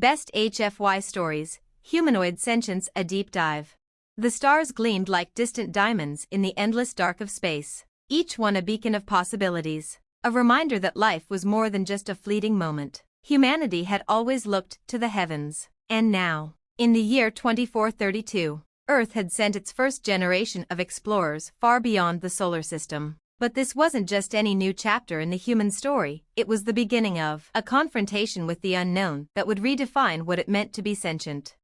Best HFY Stories, Humanoid Sentience, a deep dive. The stars gleamed like distant diamonds in the endless dark of space, each one a beacon of possibilities, a reminder that life was more than just a fleeting moment. Humanity had always looked to the heavens, and now, in the year 2432, Earth had sent its first generation of explorers far beyond the solar system. But this wasn't just any new chapter in the human story, it was the beginning of a confrontation with the unknown that would redefine what it meant to be sentient.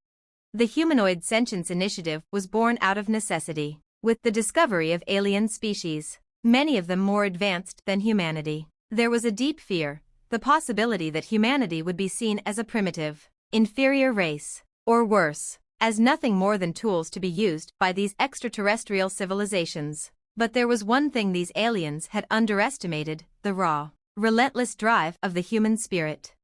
The Humanoid Sentience Initiative was born out of necessity, with the discovery of alien species, many of them more advanced than humanity. There was a deep fear, the possibility that humanity would be seen as a primitive, inferior race, or worse, as nothing more than tools to be used by these extraterrestrial civilizations. But there was one thing these aliens had underestimated: the raw, relentless drive of the human spirit.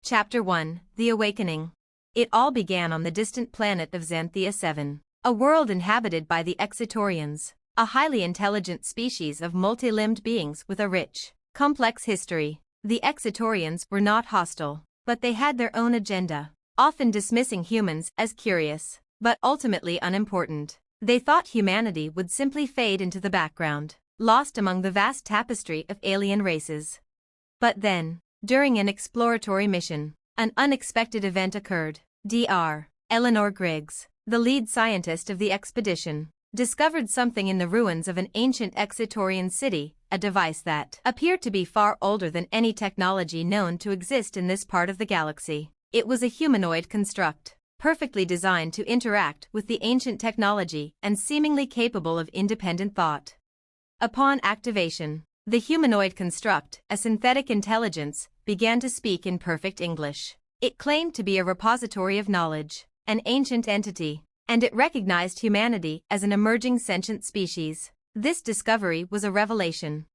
Chapter 1: The Awakening. It all began on the distant planet of Sentience 7, a world inhabited by the Exitorians, a highly intelligent species of multi-limbed beings with a rich, complex history. The Exitorians were not hostile, but they had their own agenda, often dismissing humans as curious, but ultimately unimportant. They thought humanity would simply fade into the background, lost among the vast tapestry of alien races. But then, during an exploratory mission, an unexpected event occurred. Dr. Eleanor Griggs, the lead scientist of the expedition, discovered something in the ruins of an ancient Exitorian city, a device that appeared to be far older than any technology known to exist in this part of the galaxy. It was a humanoid construct, perfectly designed to interact with the ancient technology and seemingly capable of independent thought. Upon activation, the humanoid construct, a synthetic intelligence, began to speak in perfect English. It claimed to be a repository of knowledge, an ancient entity, and it recognized humanity as an emerging sentient species. This discovery was a revelation.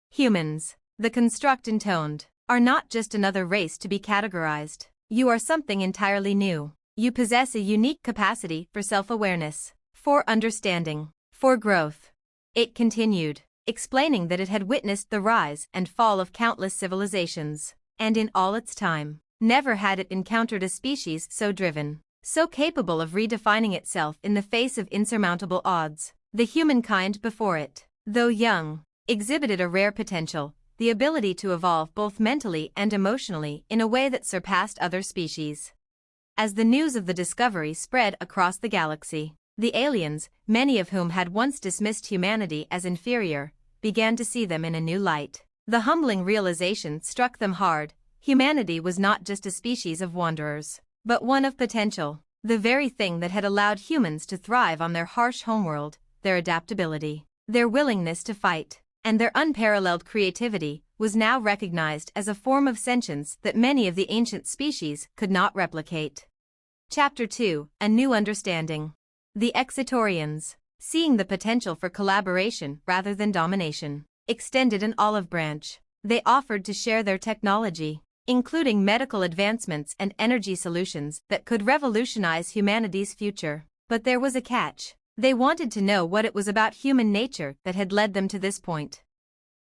Humans, the construct intoned, are not just another race to be categorized. You are something entirely new. You possess a unique capacity for self-awareness, for understanding, for growth. It continued, explaining that it had witnessed the rise and fall of countless civilizations, and in all its time, never had it encountered a species so driven, so capable of redefining itself in the face of insurmountable odds. The humankind before it, though young, exhibited a rare potential, the ability to evolve both mentally and emotionally in a way that surpassed other species. As the news of the discovery spread across the galaxy, the aliens, many of whom had once dismissed humanity as inferior, began to see them in a new light. The humbling realization struck them hard: humanity was not just a species of wanderers, but one of potential, the very thing that had allowed humans to thrive on their harsh homeworld. Their adaptability, their willingness to fight, and their unparalleled creativity was now recognized as a form of sentience that many of the ancient species could not replicate. Chapter 2: A New Understanding. The Exitorians, seeing the potential for collaboration rather than domination, extended an olive branch. They offered to share their technology, including medical advancements and energy solutions that could revolutionize humanity's future. But there was a catch. They wanted to know what it was about human nature that had led them to this point.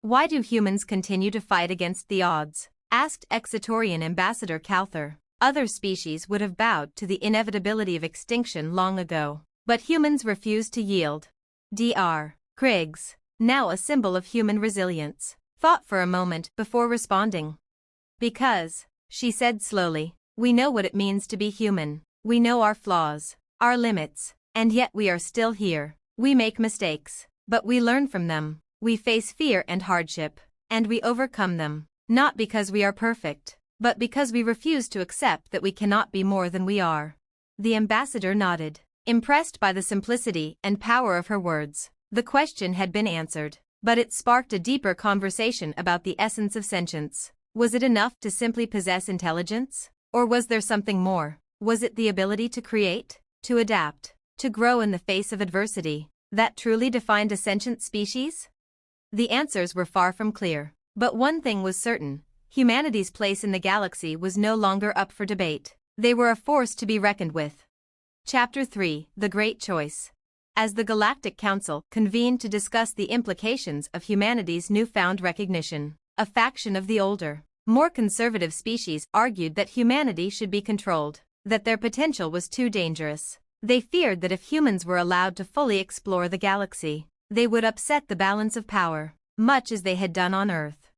"Why do humans continue to fight against the odds?" asked Exitorian Ambassador Calther. Other species would have bowed to the inevitability of extinction long ago, but humans refused to yield. Dr. Griggs, now a symbol of human resilience, thought for a moment before responding. "Because," she said slowly, "we know what it means to be human. We know our flaws, our limits. And yet we are still here. We make mistakes, but we learn from them. We face fear and hardship, and we overcome them, not because we are perfect, but because we refuse to accept that we cannot be more than we are." The ambassador nodded, impressed by the simplicity and power of her words. The question had been answered, but it sparked a deeper conversation about the essence of sentience. Was it enough to simply possess intelligence? Or was there something more? Was it the ability to create, to adapt, to grow in the face of adversity, that truly defined a sentient species? The answers were far from clear, but one thing was certain: humanity's place in the galaxy was no longer up for debate. They were a force to be reckoned with. Chapter 3: The Great Choice. As the Galactic Council convened to discuss the implications of humanity's newfound recognition, a faction of the older, More conservative species argued that humanity should be controlled, that their potential was too dangerous. They feared that if humans were allowed to fully explore the galaxy, they would upset the balance of power, much as they had done on Earth.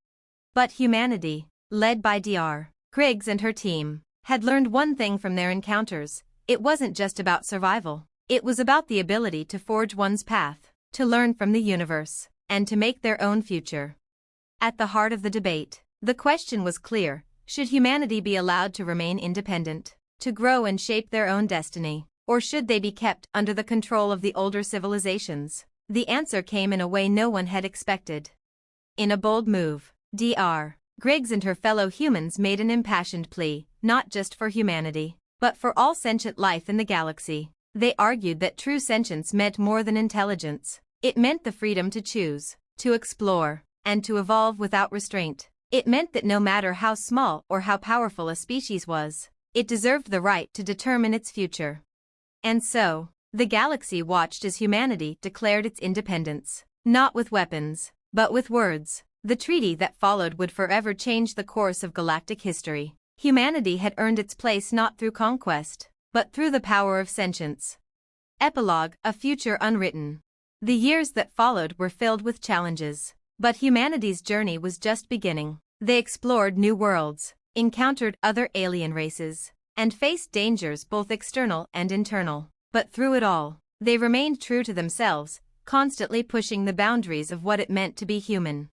But humanity, led by Dr. Griggs and her team, had learned one thing from their encounters: it wasn't just about survival. It was about the ability to forge one's path, to learn from the universe, and to make their own future. At the heart of the debate, the question was clear: should humanity be allowed to remain independent, to grow and shape their own destiny, or should they be kept under the control of the older civilizations? The answer came in a way no one had expected. In a bold move, Dr. Griggs and her fellow humans made an impassioned plea, not just for humanity, but for all sentient life in the galaxy. They argued that true sentience meant more than intelligence. It meant the freedom to choose, to explore, and to evolve without restraint. It meant that no matter how small or how powerful a species was, it deserved the right to determine its future. And so, the galaxy watched as humanity declared its independence, not with weapons, but with words. The treaty that followed would forever change the course of galactic history. Humanity had earned its place not through conquest, but through the power of sentience. Epilogue: a future unwritten. The years that followed were filled with challenges, but humanity's journey was just beginning. They explored new worlds, encountered other alien races, and faced dangers both external and internal. But through it all, they remained true to themselves, constantly pushing the boundaries of what it meant to be human.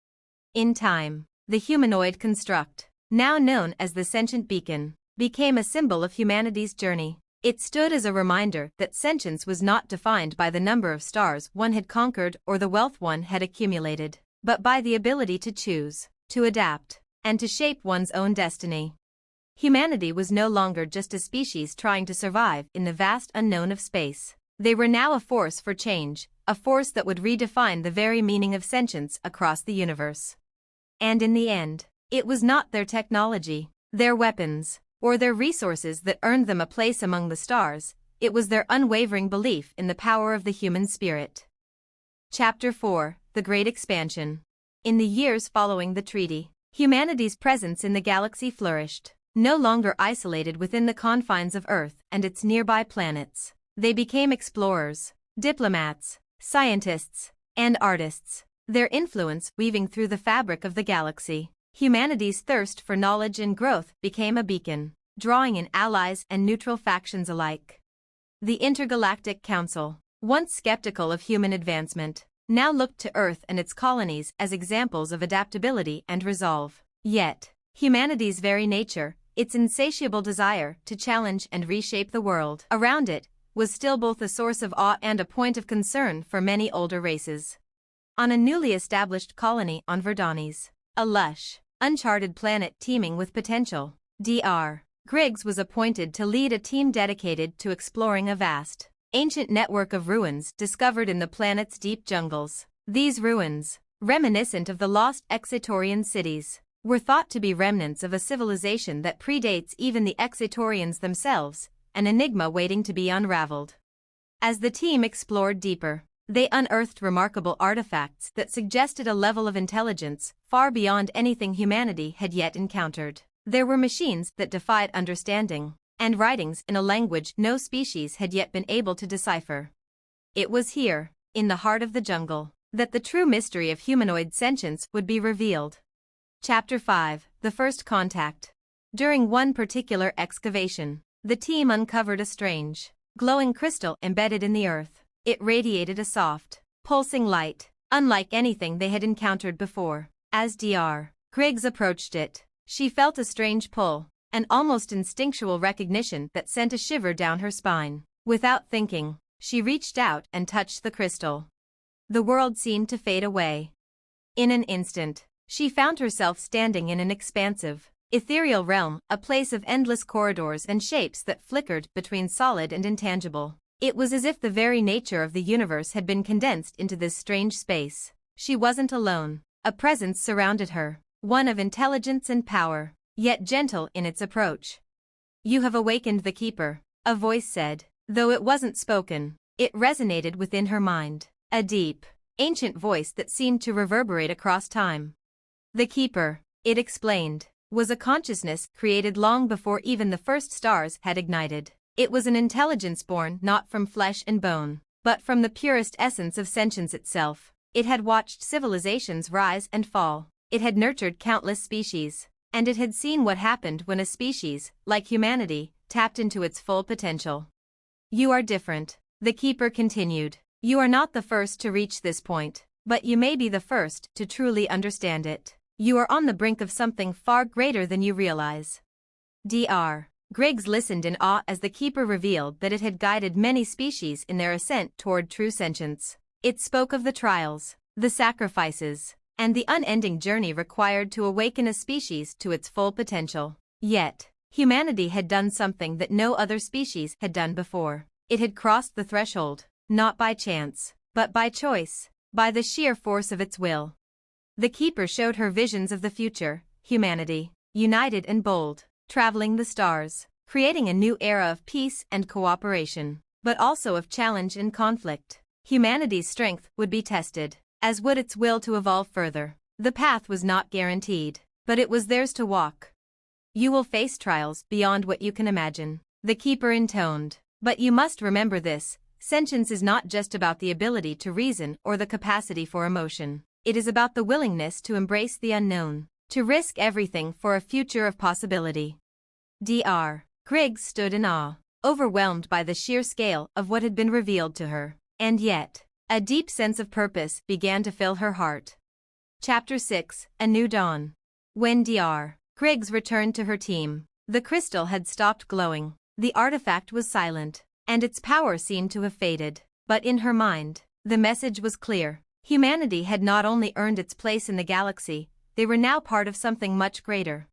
In time, the humanoid construct, now known as the sentient beacon, became a symbol of humanity's journey. It stood as a reminder that sentience was not defined by the number of stars one had conquered or the wealth one had accumulated, but by the ability to choose, to adapt, and to shape one's own destiny. Humanity was no longer just a species trying to survive in the vast unknown of space. They were now a force for change, a force that would redefine the very meaning of sentience across the universe. And in the end, it was not their technology, their weapons, or their resources that earned them a place among the stars. It was their unwavering belief in the power of the human spirit. Chapter 4: The Great Expansion. In the years following the treaty, humanity's presence in the galaxy flourished. No longer isolated within the confines of Earth and its nearby planets, they became explorers, diplomats, scientists, and artists, their influence weaving through the fabric of the galaxy. Humanity's thirst for knowledge and growth became a beacon, drawing in allies and neutral factions alike. The Intergalactic Council, once skeptical of human advancement, now looked to Earth and its colonies as examples of adaptability and resolve. Yet, humanity's very nature, its insatiable desire to challenge and reshape the world around it, was still both a source of awe and a point of concern for many older races. On a newly established colony on Verdonis, a lush, uncharted planet teeming with potential, Dr. Griggs was appointed to lead a team dedicated to exploring a vast, ancient network of ruins discovered in the planet's deep jungles. These ruins, reminiscent of the lost Exatorian cities, were thought to be remnants of a civilization that predates even the Exatorians themselves, an enigma waiting to be unraveled. As the team explored deeper, they unearthed remarkable artifacts that suggested a level of intelligence far beyond anything humanity had yet encountered. There were machines that defied understanding, and writings in a language no species had yet been able to decipher. It was here, in the heart of the jungle, that the true mystery of humanoid sentience would be revealed. Chapter 5: The First Contact. During one particular excavation, the team uncovered a strange, glowing crystal embedded in the earth. It radiated a soft, pulsing light, unlike anything they had encountered before. As Dr. Griggs approached it, she felt a strange pull, an almost instinctual recognition that sent a shiver down her spine. Without thinking, she reached out and touched the crystal. The world seemed to fade away. In an instant, she found herself standing in an expansive, ethereal realm, a place of endless corridors and shapes that flickered between solid and intangible. It was as if the very nature of the universe had been condensed into this strange space. She wasn't alone. A presence surrounded her, one of intelligence and power, yet gentle in its approach. "You have awakened the Keeper," a voice said. Though it wasn't spoken, it resonated within her mind, a deep, ancient voice that seemed to reverberate across time. "The Keeper," it explained, was a consciousness created long before even the first stars had ignited. It was an intelligence born not from flesh and bone, but from the purest essence of sentience itself. It had watched civilizations rise and fall. It had nurtured countless species. And it had seen what happened when a species, like humanity, tapped into its full potential. You are different, the Keeper continued. You are not the first to reach this point, but you may be the first to truly understand it. You are on the brink of something far greater than you realize. Dr. Griggs listened in awe as the Keeper revealed that it had guided many species in their ascent toward true sentience. It spoke of the trials, the sacrifices, and the unending journey required to awaken a species to its full potential. Yet, humanity had done something that no other species had done before. It had crossed the threshold, not by chance, but by choice, by the sheer force of its will. The Keeper showed her visions of the future, humanity, united and bold, traveling the stars, creating a new era of peace and cooperation, but also of challenge and conflict. Humanity's strength would be tested, as would its will to evolve further. The path was not guaranteed, but it was theirs to walk. You will face trials beyond what you can imagine, the Keeper intoned. But you must remember this: sentience is not just about the ability to reason or the capacity for emotion. It is about the willingness to embrace the unknown, to risk everything for a future of possibility. Dr. Griggs stood in awe, overwhelmed by the sheer scale of what had been revealed to her. And yet, a deep sense of purpose began to fill her heart. Chapter 6: A New Dawn. When Dr. Griggs returned to her team, the crystal had stopped glowing. The artifact was silent, and its power seemed to have faded. But in her mind, the message was clear. Humanity had not only earned its place in the galaxy, they were now part of something much greater.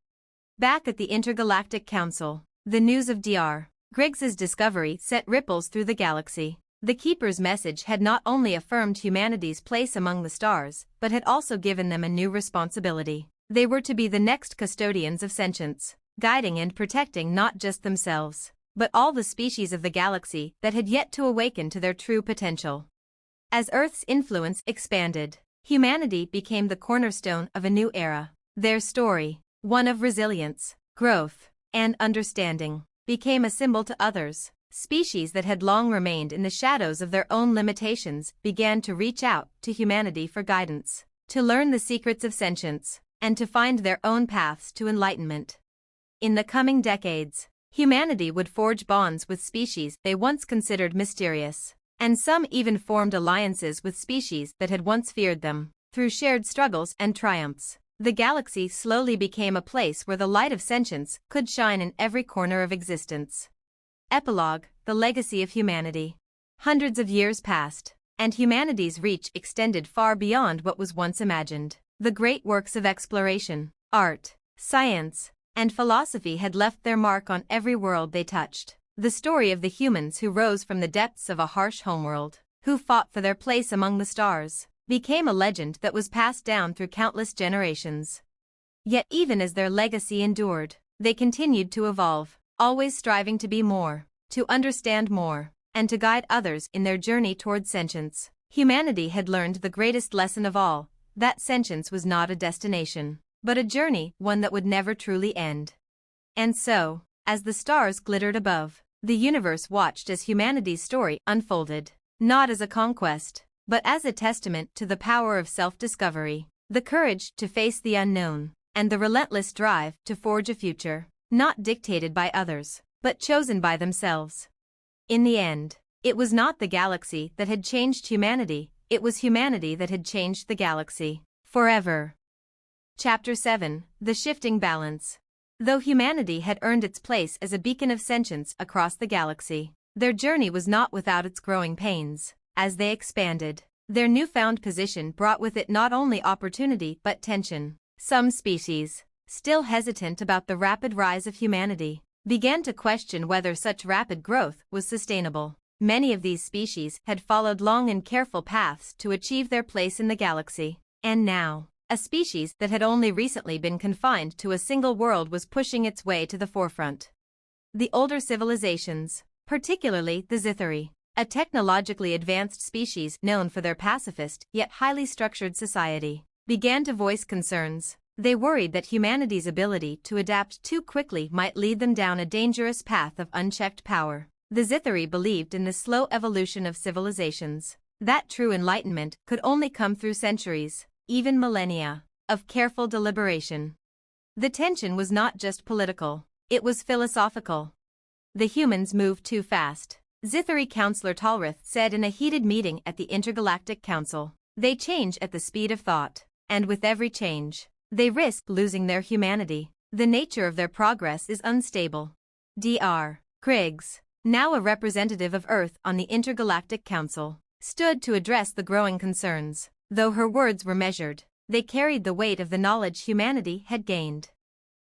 Back at the Intergalactic Council, the news of Dr. Griggs's discovery sent ripples through the galaxy. The Keeper's message had not only affirmed humanity's place among the stars, but had also given them a new responsibility. They were to be the next custodians of sentience, guiding and protecting not just themselves, but all the species of the galaxy that had yet to awaken to their true potential. As Earth's influence expanded, humanity became the cornerstone of a new era. Their story, one of resilience, growth, and understanding, became a symbol to others. Species that had long remained in the shadows of their own limitations began to reach out to humanity for guidance, to learn the secrets of sentience, and to find their own paths to enlightenment. In the coming decades, humanity would forge bonds with species they once considered mysterious, and some even formed alliances with species that had once feared them. Through shared struggles and triumphs, the galaxy slowly became a place where the light of sentience could shine in every corner of existence. Epilogue: The legacy of humanity. Hundreds of years passed, and humanity's reach extended far beyond what was once imagined. The great works of exploration, art, science, and philosophy had left their mark on every world they touched. The story of the humans who rose from the depths of a harsh homeworld, who fought for their place among the stars, became a legend that was passed down through countless generations. Yet even as their legacy endured, they continued to evolve, always striving to be more, to understand more, and to guide others in their journey toward sentience. Humanity had learned the greatest lesson of all, that sentience was not a destination, but a journey, one that would never truly end. And so, as the stars glittered above, the universe watched as humanity's story unfolded, not as a conquest, but as a testament to the power of self-discovery, the courage to face the unknown, and the relentless drive to forge a future, not dictated by others, but chosen by themselves. In the end, it was not the galaxy that had changed humanity, it was humanity that had changed the galaxy, forever. Chapter 7: The Shifting Balance. Though humanity had earned its place as a beacon of sentience across the galaxy, their journey was not without its growing pains. As they expanded, their newfound position brought with it not only opportunity but tension. Some species, still hesitant about the rapid rise of humanity, began to question whether such rapid growth was sustainable. Many of these species had followed long and careful paths to achieve their place in the galaxy, and now, a species that had only recently been confined to a single world was pushing its way to the forefront. The older civilizations, particularly the Zithari, a technologically advanced species known for their pacifist yet highly structured society, began to voice concerns. They worried that humanity's ability to adapt too quickly might lead them down a dangerous path of unchecked power. The Zithari believed in the slow evolution of civilizations, that true enlightenment could only come through centuries, even millennia, of careful deliberation. The tension was not just political, it was philosophical. The humans moved too fast, Zithari Councillor Talrith said in a heated meeting at the Intergalactic Council. They change at the speed of thought, and with every change, they risk losing their humanity. The nature of their progress is unstable. Dr. Kriggs, now a representative of Earth on the Intergalactic Council, stood to address the growing concerns. Though her words were measured, they carried the weight of the knowledge humanity had gained.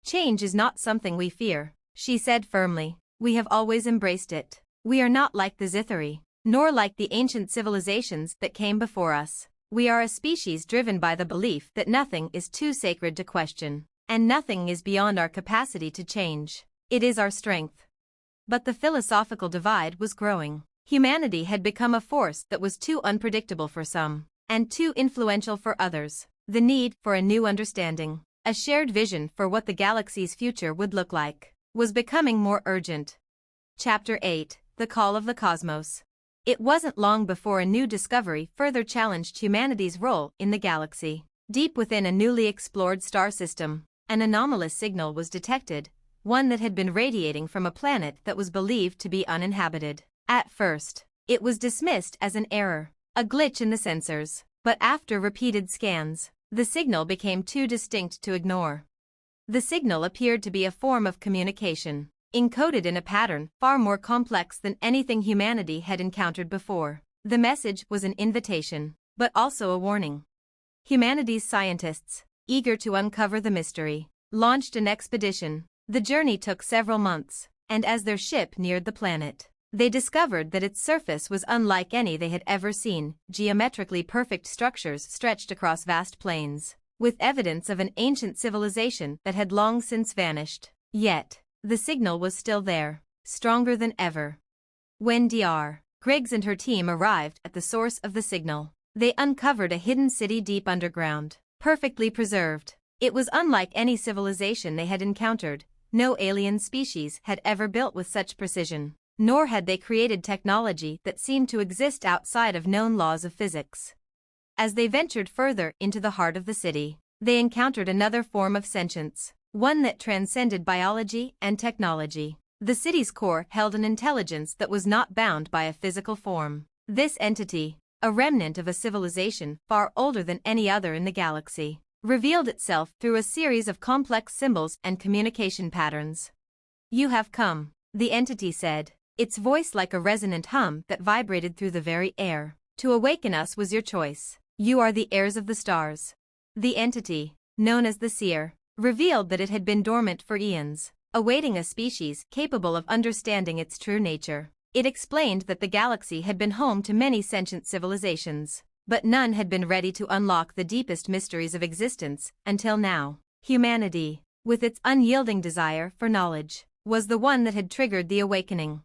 Change is not something we fear, she said firmly. We have always embraced it. We are not like the Zithari, nor like the ancient civilizations that came before us. We are a species driven by the belief that nothing is too sacred to question, and nothing is beyond our capacity to change. It is our strength. But the philosophical divide was growing. Humanity had become a force that was too unpredictable for some, and too influential for others. The need for a new understanding, a shared vision for what the galaxy's future would look like, was becoming more urgent. Chapter 8: The Call of the Cosmos. It wasn't long before a new discovery further challenged humanity's role in the galaxy. Deep within a newly explored star system, an anomalous signal was detected, one that had been radiating from a planet that was believed to be uninhabited. At first, it was dismissed as an error, a glitch in the sensors, but after repeated scans, the signal became too distinct to ignore. The signal appeared to be a form of communication, encoded in a pattern far more complex than anything humanity had encountered before. The message was an invitation, but also a warning. Humanity's scientists, eager to uncover the mystery, launched an expedition. The journey took several months, and as their ship neared the planet, they discovered that its surface was unlike any they had ever seen. Geometrically perfect structures stretched across vast plains, with evidence of an ancient civilization that had long since vanished. Yet, the signal was still there, stronger than ever. When Dr. Griggs and her team arrived at the source of the signal, they uncovered a hidden city deep underground, perfectly preserved. It was unlike any civilization they had encountered. No alien species had ever built with such precision, nor had they created technology that seemed to exist outside of known laws of physics. As they ventured further into the heart of the city, they encountered another form of sentience, one that transcended biology and technology. The city's core held an intelligence that was not bound by a physical form. This entity, a remnant of a civilization far older than any other in the galaxy, revealed itself through a series of complex symbols and communication patterns. "You have come," the entity said, its voice like a resonant hum that vibrated through the very air. "To awaken us was your choice. You are the heirs of the stars." The entity, known as the Seer, revealed that it had been dormant for eons, awaiting a species capable of understanding its true nature. It explained that the galaxy had been home to many sentient civilizations, but none had been ready to unlock the deepest mysteries of existence until now. Humanity, with its unyielding desire for knowledge, was the one that had triggered the awakening.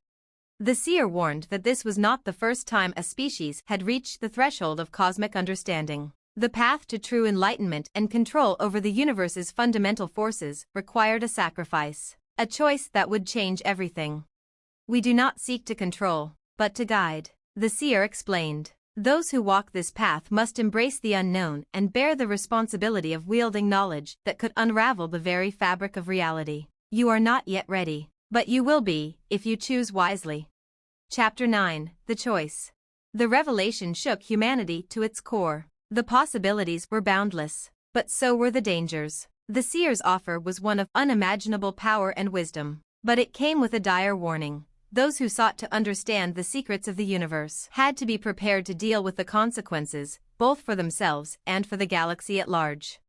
The Seer warned that this was not the first time a species had reached the threshold of cosmic understanding. The path to true enlightenment and control over the universe's fundamental forces required a sacrifice, a choice that would change everything. "We do not seek to control, but to guide," the Seer explained. "Those who walk this path must embrace the unknown and bear the responsibility of wielding knowledge that could unravel the very fabric of reality. You are not yet ready, but you will be, if you choose wisely." Chapter 9: The Choice. The revelation shook humanity to its core. The possibilities were boundless, but so were the dangers. The Seer's offer was one of unimaginable power and wisdom, but it came with a dire warning. Those who sought to understand the secrets of the universe had to be prepared to deal with the consequences, both for themselves and for the galaxy at large.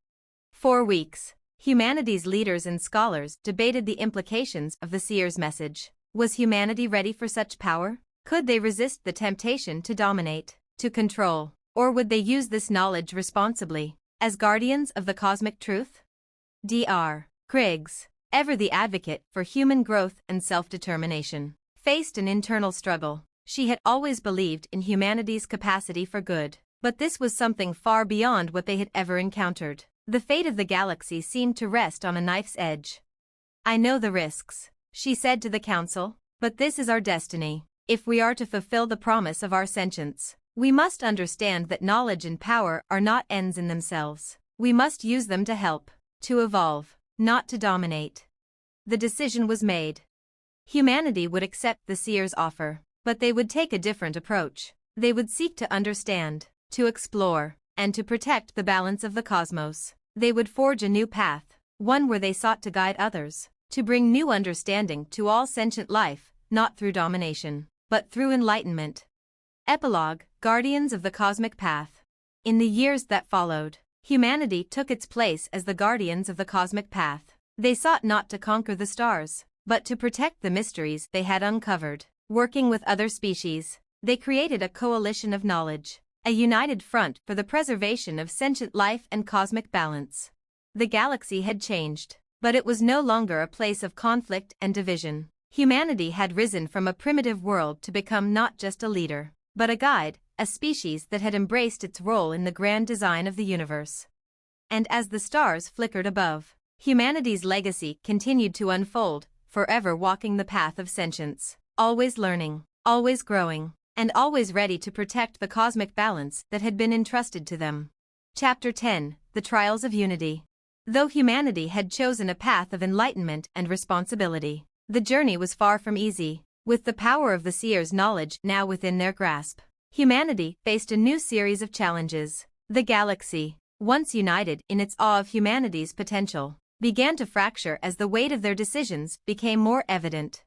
For weeks, humanity's leaders and scholars debated the implications of the Seer's message. Was humanity ready for such power? Could they resist the temptation to dominate, to control, or would they use this knowledge responsibly, as guardians of the cosmic truth? Dr. Kriggs, ever the advocate for human growth and self-determination, faced an internal struggle. She had always believed in humanity's capacity for good, but this was something far beyond what they had ever encountered. The fate of the galaxy seemed to rest on a knife's edge. "I know the risks," she said to the council, "but this is our destiny. If we are to fulfill the promise of our sentience, we must understand that knowledge and power are not ends in themselves. We must use them to help, to evolve, not to dominate." The decision was made. Humanity would accept the seer's offer, but they would take a different approach. They would seek to understand, to explore, and to protect the balance of the cosmos. They would forge a new path, one where they sought to guide others, to bring new understanding to all sentient life, not through domination, but through enlightenment. Epilogue: Guardians of the Cosmic Path. In the years that followed, humanity took its place as the guardians of the cosmic path. They sought not to conquer the stars, but to protect the mysteries they had uncovered. Working with other species, they created a coalition of knowledge, a united front for the preservation of sentient life and cosmic balance. The galaxy had changed, but it was no longer a place of conflict and division. Humanity had risen from a primitive world to become not just a leader, but a guide, a species that had embraced its role in the grand design of the universe. And as the stars flickered above, humanity's legacy continued to unfold, forever walking the path of sentience, always learning, always growing, and always ready to protect the cosmic balance that had been entrusted to them. Chapter 10: The Trials of Unity. Though humanity had chosen a path of enlightenment and responsibility, the journey was far from easy. With the power of the seer's knowledge now within their grasp, humanity faced a new series of challenges. The galaxy, once united in its awe of humanity's potential, began to fracture as the weight of their decisions became more evident.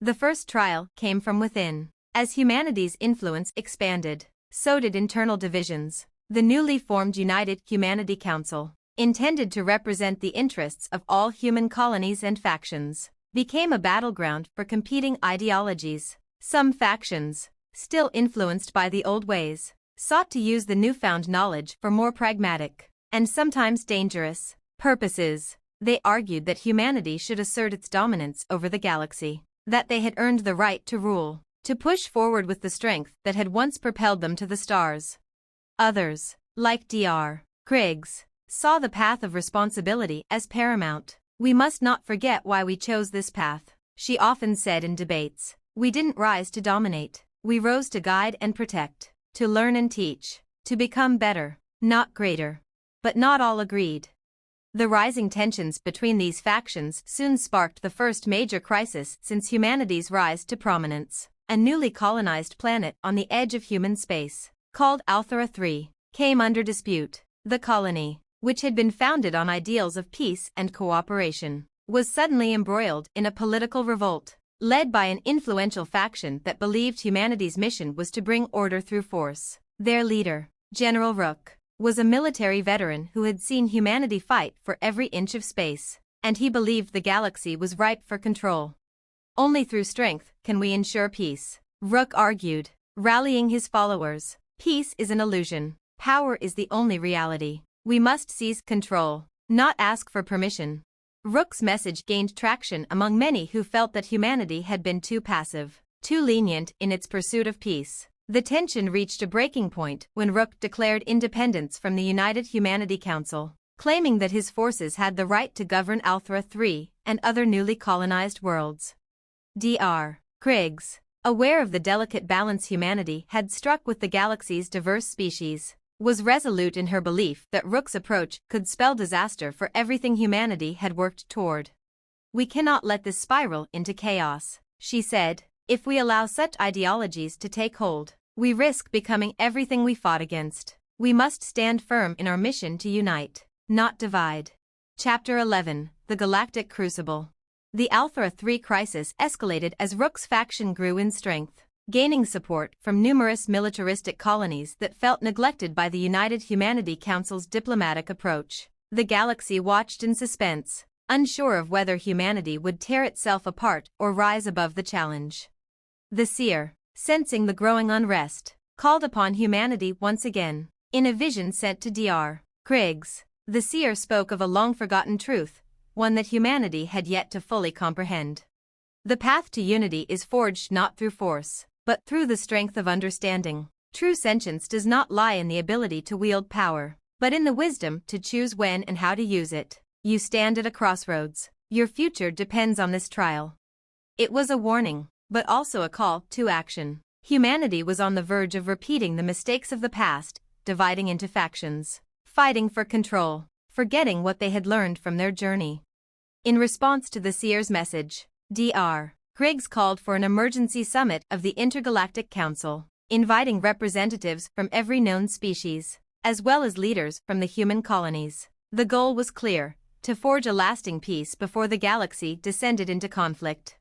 The first trial came from within. As humanity's influence expanded, so did internal divisions. The newly formed United Humanity Council, intended to represent the interests of all human colonies and factions, became a battleground for competing ideologies. Some factions, still influenced by the old ways, sought to use the newfound knowledge for more pragmatic, and sometimes dangerous, purposes. They argued that humanity should assert its dominance over the galaxy, that they had earned the right to rule, to push forward with the strength that had once propelled them to the stars. Others, like Dr. Kriggs, saw the path of responsibility as paramount. "We must not forget why we chose this path," she often said in debates. "We didn't rise to dominate. We rose to guide and protect, to learn and teach, to become better, not greater." But not all agreed. The rising tensions between these factions soon sparked the first major crisis since humanity's rise to prominence. A newly colonized planet on the edge of human space, called Althara 3, came under dispute. The colony, which had been founded on ideals of peace and cooperation, was suddenly embroiled in a political revolt, led by an influential faction that believed humanity's mission was to bring order through force. Their leader, General Rook, was a military veteran who had seen humanity fight for every inch of space, and he believed the galaxy was ripe for control. "Only through strength can we ensure peace," Rook argued, rallying his followers. "Peace is an illusion. Power is the only reality. We must seize control, not ask for permission." Rook's message gained traction among many who felt that humanity had been too passive, too lenient in its pursuit of peace. The tension reached a breaking point when Rook declared independence from the United Humanity Council, claiming that his forces had the right to govern Althara 3 and other newly colonized worlds. Dr. Kriggs, aware of the delicate balance humanity had struck with the galaxy's diverse species, was resolute in her belief that Rook's approach could spell disaster for everything humanity had worked toward. "We cannot let this spiral into chaos," she said. "If we allow such ideologies to take hold, we risk becoming everything we fought against. We must stand firm in our mission to unite, not divide." Chapter 11: The Galactic Crucible. The Althara 3 crisis escalated as Rook's faction grew in strength, gaining support from numerous militaristic colonies that felt neglected by the United Humanity Council's diplomatic approach. The galaxy watched in suspense, unsure of whether humanity would tear itself apart or rise above the challenge. The seer, sensing the growing unrest, called upon humanity once again. In a vision sent to Dr. Kriggs, the seer spoke of a long-forgotten truth, one that humanity had yet to fully comprehend. "The path to unity is forged not through force, but through the strength of understanding. True sentience does not lie in the ability to wield power, but in the wisdom to choose when and how to use it. You stand at a crossroads. Your future depends on this trial. It was a warning, but also a call to action. Humanity was on the verge of repeating the mistakes of the past, dividing into factions, fighting for control, forgetting what they had learned from their journey. In response to the seer's message, Dr. Griggs called for an emergency summit of the Intergalactic Council, inviting representatives from every known species, as well as leaders from the human colonies. The goal was clear: to forge a lasting peace before the galaxy descended into conflict.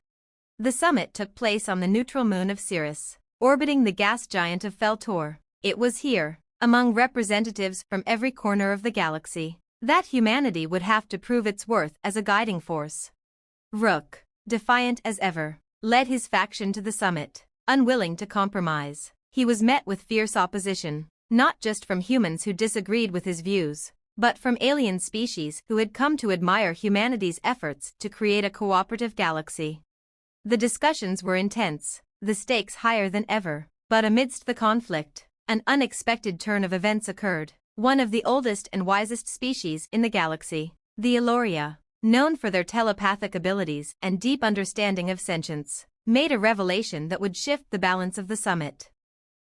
The summit took place on the neutral moon of Sirius, orbiting the gas giant of Feltor. It was here, among representatives from every corner of the galaxy, that humanity would have to prove its worth as a guiding force. Rook, defiant as ever, led his faction to the summit, unwilling to compromise. He was met with fierce opposition, not just from humans who disagreed with his views, but from alien species who had come to admire humanity's efforts to create a cooperative galaxy. The discussions were intense, the stakes higher than ever, but amidst the conflict, an unexpected turn of events occurred. One of the oldest and wisest species in the galaxy, the Eloria, known for their telepathic abilities and deep understanding of sentience, made a revelation that would shift the balance of the summit.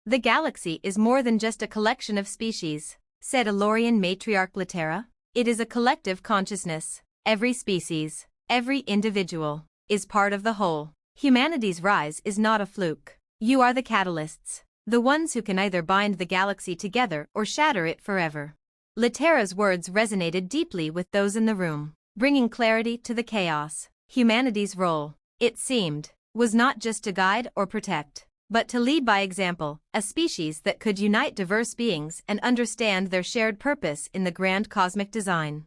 The galaxy is more than just a collection of species, said Elorian matriarch Latera. It is a collective consciousness. Every species, every individual, is part of the whole. Humanity's rise is not a fluke. You are the catalysts, the ones who can either bind the galaxy together or shatter it forever. Latera's words resonated deeply with those in the room, bringing clarity to the chaos. Humanity's role, it seemed, was not just to guide or protect, but to lead by example, a species that could unite diverse beings and understand their shared purpose in the grand cosmic design.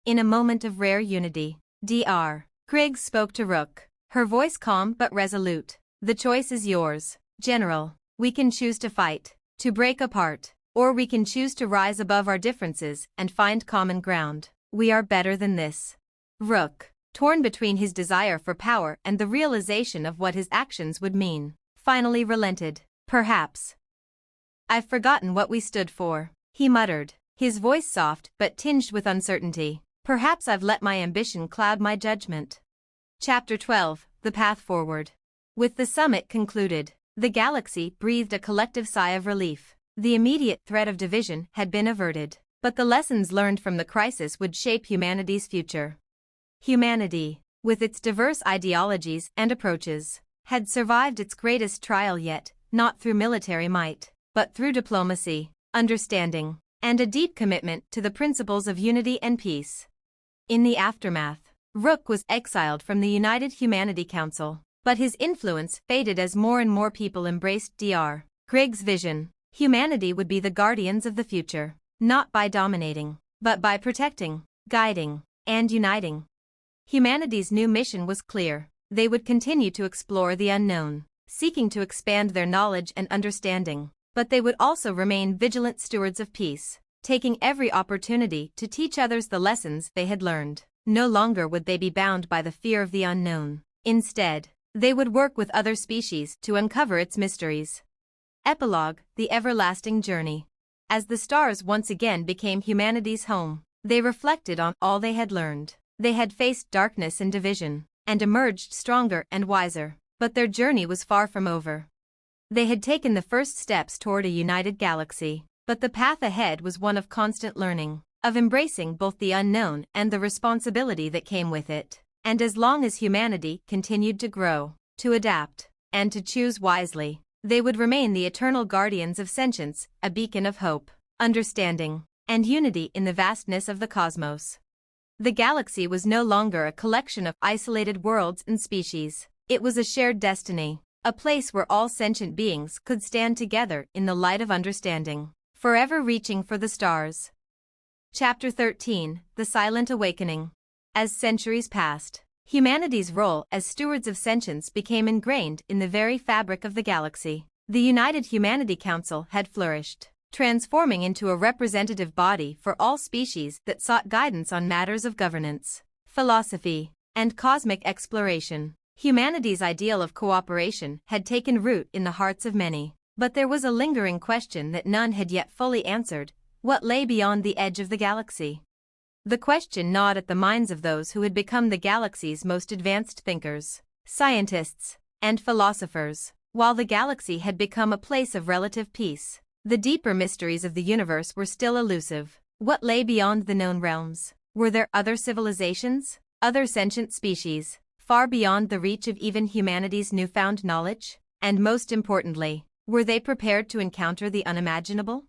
In a moment of rare unity, Dr. Griggs spoke to Rook, her voice calm but resolute. The choice is yours, General. We can choose to fight, to break apart, or we can choose to rise above our differences and find common ground. We are better than this. Rook, torn between his desire for power and the realization of what his actions would mean, finally relented. Perhaps. I've forgotten what we stood for, he muttered, his voice soft but tinged with uncertainty. Perhaps I've let my ambition cloud my judgment. Chapter 12, The Path Forward. With the summit concluded, the galaxy breathed a collective sigh of relief. The immediate threat of division had been averted, but the lessons learned from the crisis would shape humanity's future. Humanity, with its diverse ideologies and approaches, had survived its greatest trial yet, not through military might, but through diplomacy, understanding, and a deep commitment to the principles of unity and peace. In the aftermath, Rook was exiled from the United Humanity Council, but his influence faded as more and more people embraced Dr. Griggs' vision. Humanity would be the guardians of the future, not by dominating, but by protecting, guiding, and uniting. Humanity's new mission was clear. They would continue to explore the unknown, seeking to expand their knowledge and understanding, but they would also remain vigilant stewards of peace, taking every opportunity to teach others the lessons they had learned. No longer would they be bound by the fear of the unknown. Instead, they would work with other species to uncover its mysteries. Epilogue: The Everlasting Journey. As the stars once again became humanity's home, they reflected on all they had learned. They had faced darkness and division, and emerged stronger and wiser, but their journey was far from over. They had taken the first steps toward a united galaxy, but the path ahead was one of constant learning, of embracing both the unknown and the responsibility that came with it. And as long as humanity continued to grow, to adapt, and to choose wisely, they would remain the eternal guardians of sentience, a beacon of hope, understanding, and unity in the vastness of the cosmos. The galaxy was no longer a collection of isolated worlds and species. It was a shared destiny, a place where all sentient beings could stand together in the light of understanding, forever reaching for the stars. Chapter 13, The Silent Awakening. As centuries passed, humanity's role as stewards of sentience became ingrained in the very fabric of the galaxy. The United Humanity Council had flourished, transforming into a representative body for all species that sought guidance on matters of governance, philosophy, and cosmic exploration. Humanity's ideal of cooperation had taken root in the hearts of many, but there was a lingering question that none had yet fully answered: What lay beyond the edge of the galaxy? The question gnawed at the minds of those who had become the galaxy's most advanced thinkers, scientists, and philosophers. While the galaxy had become a place of relative peace, the deeper mysteries of the universe were still elusive. What lay beyond the known realms? Were there other civilizations, other sentient species, far beyond the reach of even humanity's newfound knowledge? And most importantly, were they prepared to encounter the unimaginable?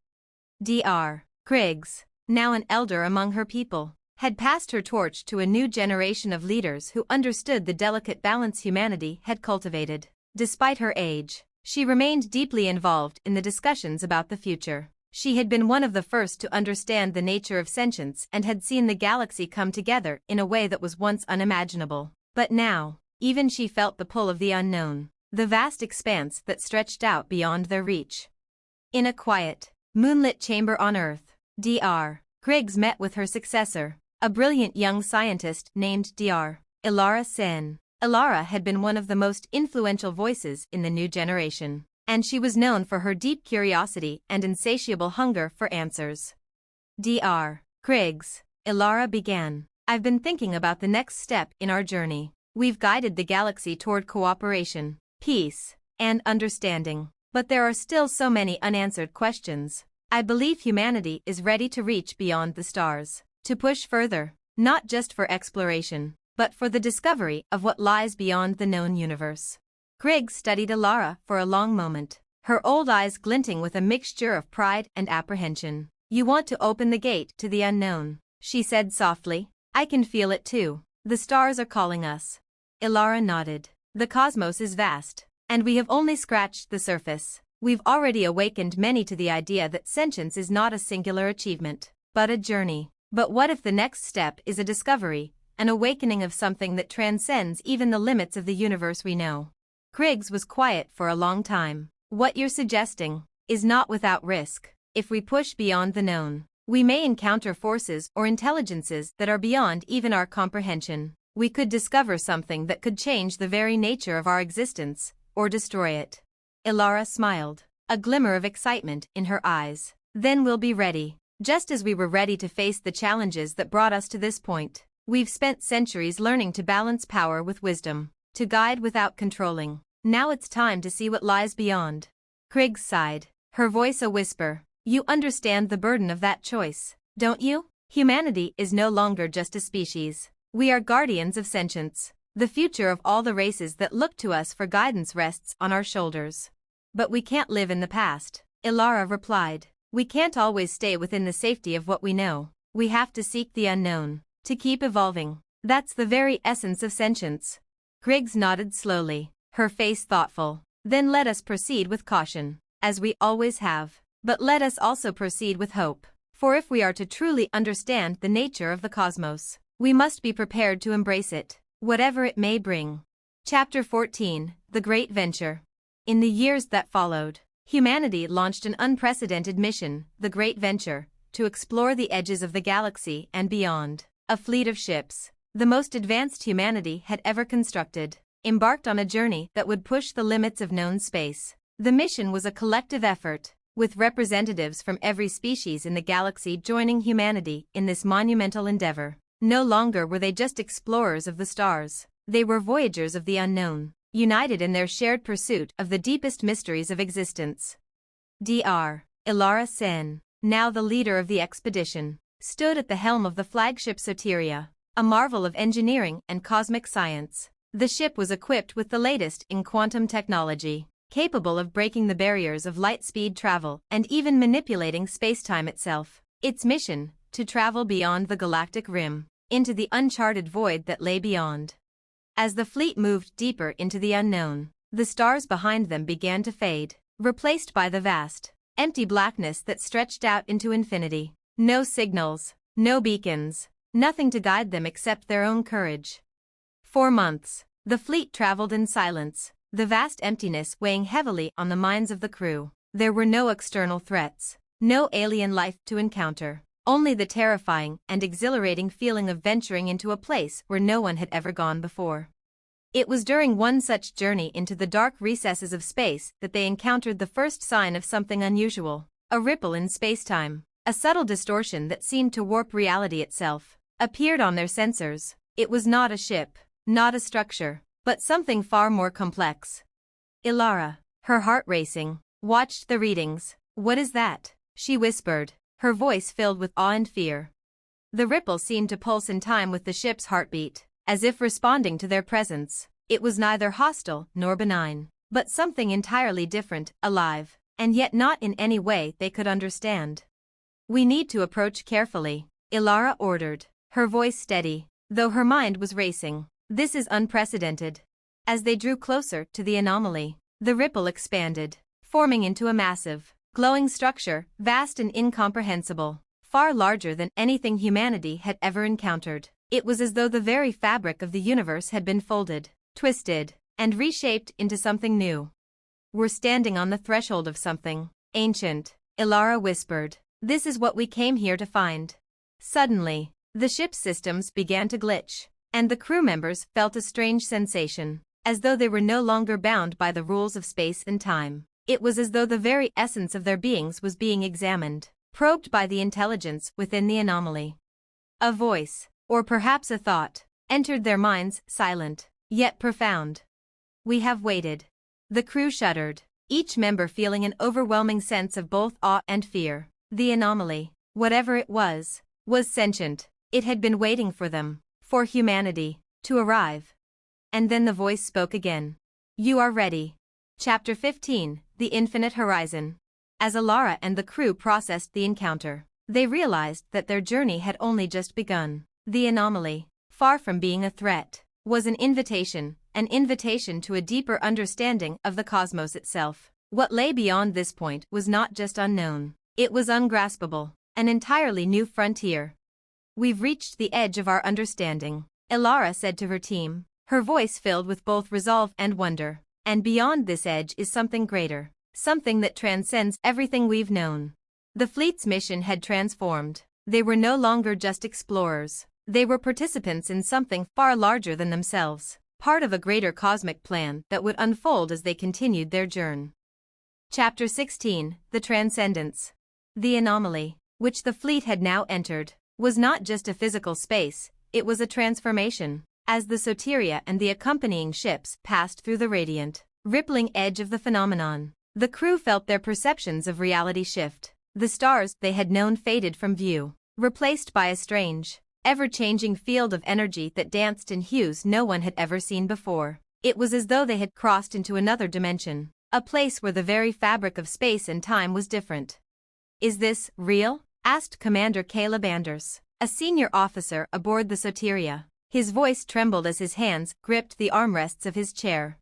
Dr. Kriggs, now an elder among her people, had passed her torch to a new generation of leaders who understood the delicate balance humanity had cultivated. Despite her age, she remained deeply involved in the discussions about the future. She had been one of the first to understand the nature of sentience and had seen the galaxy come together in a way that was once unimaginable. But now, even she felt the pull of the unknown, the vast expanse that stretched out beyond their reach. In a quiet, moonlit chamber on Earth, Dr. Kriggs met with her successor, a brilliant young scientist named Dr. Ilara Sen. Ilara had been one of the most influential voices in the new generation, and she was known for her deep curiosity and insatiable hunger for answers. Dr. Kriggs, Ilara began, I've been thinking about the next step in our journey. We've guided the galaxy toward cooperation, peace, and understanding, but there are still so many unanswered questions. I believe humanity is ready to reach beyond the stars, to push further, not just for exploration, but for the discovery of what lies beyond the known universe. Kriggs studied Ilara for a long moment, her old eyes glinting with a mixture of pride and apprehension. You want to open the gate to the unknown, she said softly. I can feel it too. The stars are calling us. Ilara nodded. The cosmos is vast, and we have only scratched the surface. We've already awakened many to the idea that sentience is not a singular achievement, but a journey. But what if the next step is a discovery, an awakening of something that transcends even the limits of the universe we know? Kriggs was quiet for a long time. What you're suggesting is not without risk. If we push beyond the known, we may encounter forces or intelligences that are beyond even our comprehension. We could discover something that could change the very nature of our existence, or destroy it. Ilara smiled, a glimmer of excitement in her eyes. Then we'll be ready, just as we were ready to face the challenges that brought us to this point. We've spent centuries learning to balance power with wisdom, to guide without controlling. Now it's time to see what lies beyond. Kriggs sighed, her voice a whisper. You understand the burden of that choice, don't you? Humanity is no longer just a species. We are guardians of sentience. The future of all the races that look to us for guidance rests on our shoulders. But we can't live in the past, Ilara replied. We can't always stay within the safety of what we know. We have to seek the unknown, to keep evolving. That's the very essence of sentience. Kriggs nodded slowly, her face thoughtful. Then let us proceed with caution, as we always have. But let us also proceed with hope. For if we are to truly understand the nature of the cosmos, we must be prepared to embrace it, whatever it may bring. Chapter 14, The Great Venture. In the years that followed, humanity launched an unprecedented mission, the Great Venture, to explore the edges of the galaxy and beyond. A fleet of ships, the most advanced humanity had ever constructed, embarked on a journey that would push the limits of known space. The mission was a collective effort, with representatives from every species in the galaxy joining humanity in this monumental endeavor. No longer were they just explorers of the stars, they were voyagers of the unknown, united in their shared pursuit of the deepest mysteries of existence. Dr. Ilara Sen, now the leader of the expedition, stood at the helm of the flagship Soteria, a marvel of engineering and cosmic science. The ship was equipped with the latest in quantum technology, capable of breaking the barriers of light-speed travel and even manipulating space-time itself. Its mission, to travel beyond the galactic rim, into the uncharted void that lay beyond. As the fleet moved deeper into the unknown, the stars behind them began to fade, replaced by the vast, empty blackness that stretched out into infinity. No signals, no beacons, nothing to guide them except their own courage. For months, the fleet traveled in silence, the vast emptiness weighing heavily on the minds of the crew. There were no external threats, no alien life to encounter, only the terrifying and exhilarating feeling of venturing into a place where no one had ever gone before. It was during one such journey into the dark recesses of space that they encountered the first sign of something unusual, a ripple in space-time. A subtle distortion that seemed to warp reality itself appeared on their sensors. It was not a ship, not a structure, but something far more complex. Ilara, her heart racing, watched the readings. "What is that?" she whispered, her voice filled with awe and fear. The ripple seemed to pulse in time with the ship's heartbeat, as if responding to their presence. It was neither hostile nor benign, but something entirely different, alive, and yet not in any way they could understand. "We need to approach carefully," Ilara ordered, her voice steady, though her mind was racing. "This is unprecedented." As they drew closer to the anomaly, the ripple expanded, forming into a massive, glowing structure, vast and incomprehensible, far larger than anything humanity had ever encountered. It was as though the very fabric of the universe had been folded, twisted, and reshaped into something new. "We're standing on the threshold of something ancient," Ilara whispered. "This is what we came here to find." Suddenly, the ship's systems began to glitch, and the crew members felt a strange sensation, as though they were no longer bound by the rules of space and time. It was as though the very essence of their beings was being examined, probed by the intelligence within the anomaly. A voice, or perhaps a thought, entered their minds, silent, yet profound. "We have waited." The crew shuddered, each member feeling an overwhelming sense of both awe and fear. The anomaly, whatever it was sentient. It had been waiting for them, for humanity, to arrive. And then the voice spoke again. "You are ready." Chapter 15, The Infinite Horizon. As Ilara and the crew processed the encounter, they realized that their journey had only just begun. The anomaly, far from being a threat, was an invitation to a deeper understanding of the cosmos itself. What lay beyond this point was not just unknown, it was ungraspable, an entirely new frontier. "We've reached the edge of our understanding," Ilara said to her team, her voice filled with both resolve and wonder. "And beyond this edge is something greater, something that transcends everything we've known." The fleet's mission had transformed. They were no longer just explorers. They were participants in something far larger than themselves, part of a greater cosmic plan that would unfold as they continued their journey. Chapter 16, The Transcendence. The anomaly, which the fleet had now entered, was not just a physical space, it was a transformation. As the Soteria and the accompanying ships passed through the radiant, rippling edge of the phenomenon, the crew felt their perceptions of reality shift. The stars they had known faded from view, replaced by a strange, ever-changing field of energy that danced in hues no one had ever seen before. It was as though they had crossed into another dimension, a place where the very fabric of space and time was different. "Is this real?" asked Commander Caleb Anders, a senior officer aboard the Soteria. His voice trembled as his hands gripped the armrests of his chair.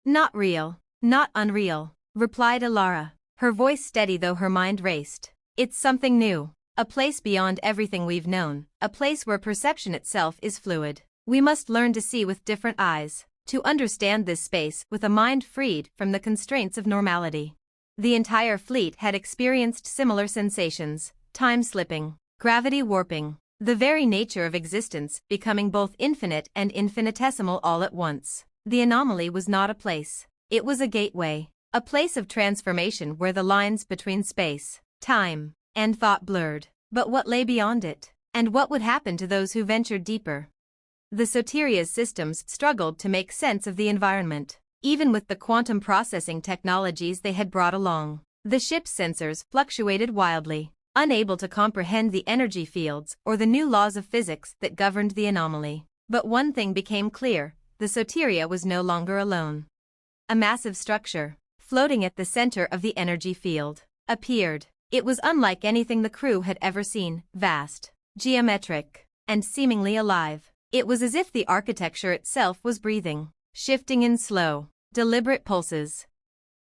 "Not real, not unreal," replied Ilara, her voice steady though her mind raced. "It's something new, a place beyond everything we've known, a place where perception itself is fluid. We must learn to see with different eyes, to understand this space with a mind freed from the constraints of normality." The entire fleet had experienced similar sensations, time slipping, gravity warping, the very nature of existence becoming both infinite and infinitesimal all at once. The anomaly was not a place, it was a gateway, a place of transformation where the lines between space, time, and thought blurred. But what lay beyond it? And what would happen to those who ventured deeper? The Soteria's systems struggled to make sense of the environment. Even with the quantum processing technologies they had brought along, the ship's sensors fluctuated wildly, unable to comprehend the energy fields or the new laws of physics that governed the anomaly. But one thing became clear, the Soteria was no longer alone. A massive structure, floating at the center of the energy field, appeared. It was unlike anything the crew had ever seen, vast, geometric, and seemingly alive. It was as if the architecture itself was breathing, shifting in slow, deliberate pulses.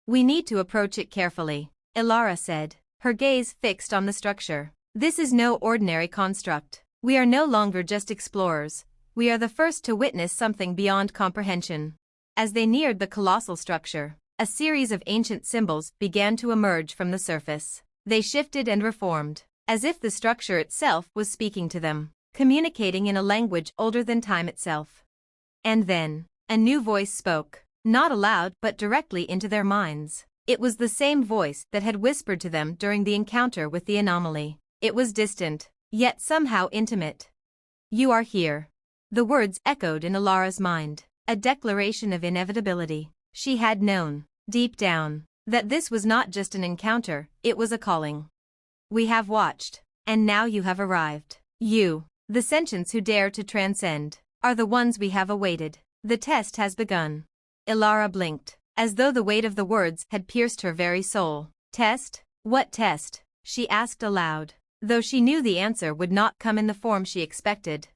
"We need to approach it carefully," Ilara said, her gaze fixed on the structure. "This is no ordinary construct. We are no longer just explorers, we are the first to witness something beyond comprehension." As they neared the colossal structure, a series of ancient symbols began to emerge from the surface. They shifted and reformed, as if the structure itself was speaking to them, communicating in a language older than time itself. And then, a new voice spoke, not aloud but directly into their minds. It was the same voice that had whispered to them during the encounter with the anomaly. It was distant, yet somehow intimate. You are here. The words echoed in Alara's mind, a declaration of inevitability. She had known, deep down, that this was not just an encounter, it was a calling. We have watched, and now you have arrived. You, the sentients who dare to transcend, are the ones we have awaited. The test has begun. Alara blinked, as though the weight of the words had pierced her very soul. Test? What test? She asked aloud, though she knew the answer would not come in the form she expected.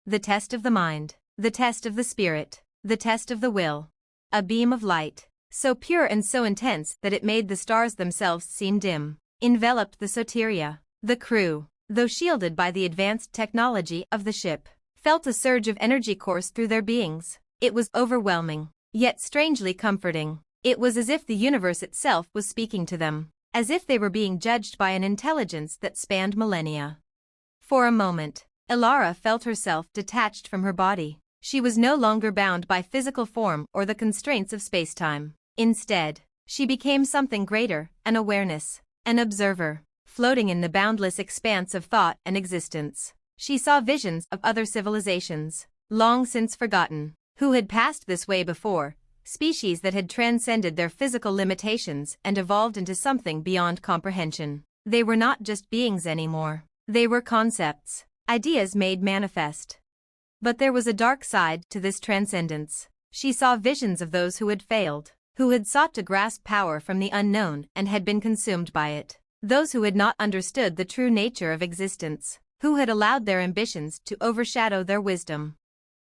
The test of the mind, the test of the spirit, the test of the will. A beam of light, so pure and so intense that it made the stars themselves seem dim, enveloped the Soteria. The crew, though shielded by the advanced technology of the ship, felt a surge of energy course through their beings. It was overwhelming, yet strangely comforting. It was as if the universe itself was speaking to them, as if they were being judged by an intelligence that spanned millennia. For a moment, Alara felt herself detached from her body. She was no longer bound by physical form or the constraints of spacetime. Instead, she became something greater, an awareness, an observer, floating in the boundless expanse of thought and existence. She saw visions of other civilizations, long since forgotten, who had passed this way before, species that had transcended their physical limitations and evolved into something beyond comprehension. They were not just beings anymore. They were concepts, ideas made manifest. But there was a dark side to this transcendence. She saw visions of those who had failed, who had sought to grasp power from the unknown and had been consumed by it. Those who had not understood the true nature of existence, who had allowed their ambitions to overshadow their wisdom.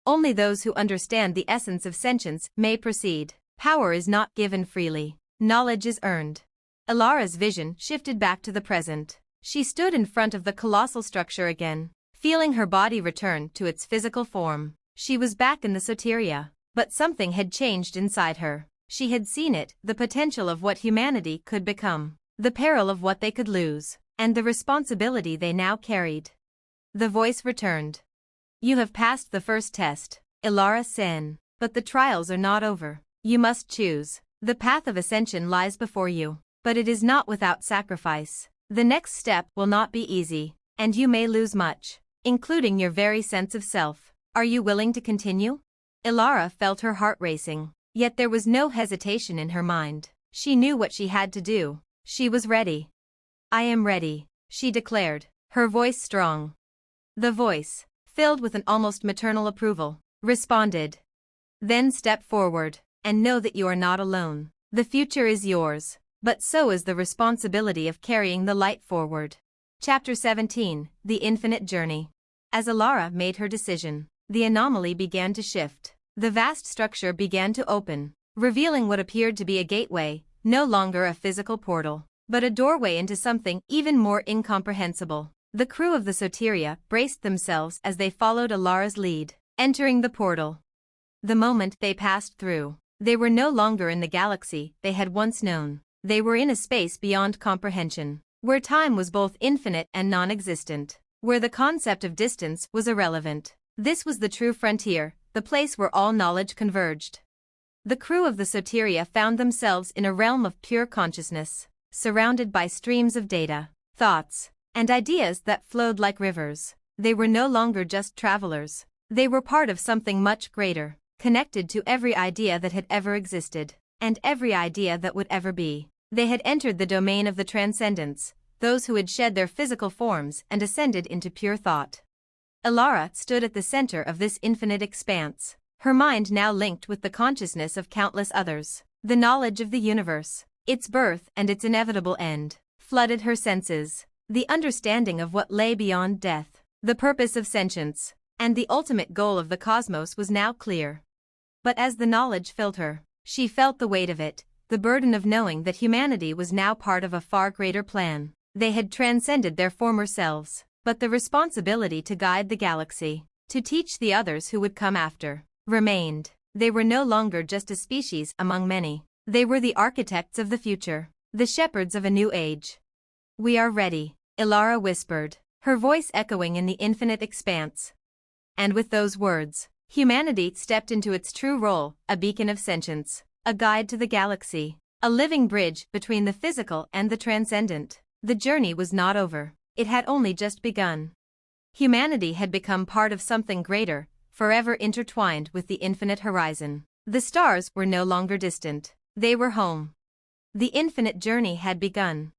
Only those who understand the essence of sentience may proceed. Power is not given freely. Knowledge is earned. Alara's vision shifted back to the present. She stood in front of the colossal structure again, feeling her body return to its physical form. She was back in the Soteria, but something had changed inside her. She had seen it, the potential of what humanity could become, the peril of what they could lose, and the responsibility they now carried. The voice returned. You have passed the first test, Alara Sen, but the trials are not over. You must choose. The path of ascension lies before you, but it is not without sacrifice. The next step will not be easy, and you may lose much, including your very sense of self. Are you willing to continue? Alara felt her heart racing, yet there was no hesitation in her mind. She knew what she had to do. She was ready. I am ready, she declared, her voice strong. The voice, filled with an almost maternal approval, responded. Then step forward, and know that you are not alone. The future is yours, but so is the responsibility of carrying the light forward. Chapter 17, The Infinite Journey. As Alara made her decision, the anomaly began to shift. The vast structure began to open, revealing what appeared to be a gateway, no longer a physical portal, but a doorway into something even more incomprehensible. The crew of the Soteria braced themselves as they followed Alara's lead, entering the portal. The moment they passed through, they were no longer in the galaxy they had once known. They were in a space beyond comprehension, where time was both infinite and non-existent, where the concept of distance was irrelevant. This was the true frontier, the place where all knowledge converged. The crew of the Soteria found themselves in a realm of pure consciousness, surrounded by streams of data, thoughts, and ideas that flowed like rivers. They were no longer just travelers. They were part of something much greater, connected to every idea that had ever existed, and every idea that would ever be. They had entered the domain of the transcendents, those who had shed their physical forms and ascended into pure thought. Alara stood at the center of this infinite expanse, her mind now linked with the consciousness of countless others. The knowledge of the universe, its birth and its inevitable end, flooded her senses. The understanding of what lay beyond death, the purpose of sentience, and the ultimate goal of the cosmos was now clear. But as the knowledge filled her, she felt the weight of it, the burden of knowing that humanity was now part of a far greater plan. They had transcended their former selves, but the responsibility to guide the galaxy, to teach the others who would come after, remained. They were no longer just a species among many. They were the architects of the future, the shepherds of a new age. We are ready, Alara whispered, her voice echoing in the infinite expanse. And with those words, humanity stepped into its true role, a beacon of sentience, a guide to the galaxy, a living bridge between the physical and the transcendent. The journey was not over. It had only just begun. Humanity had become part of something greater, forever intertwined with the infinite horizon. The stars were no longer distant. They were home. The infinite journey had begun.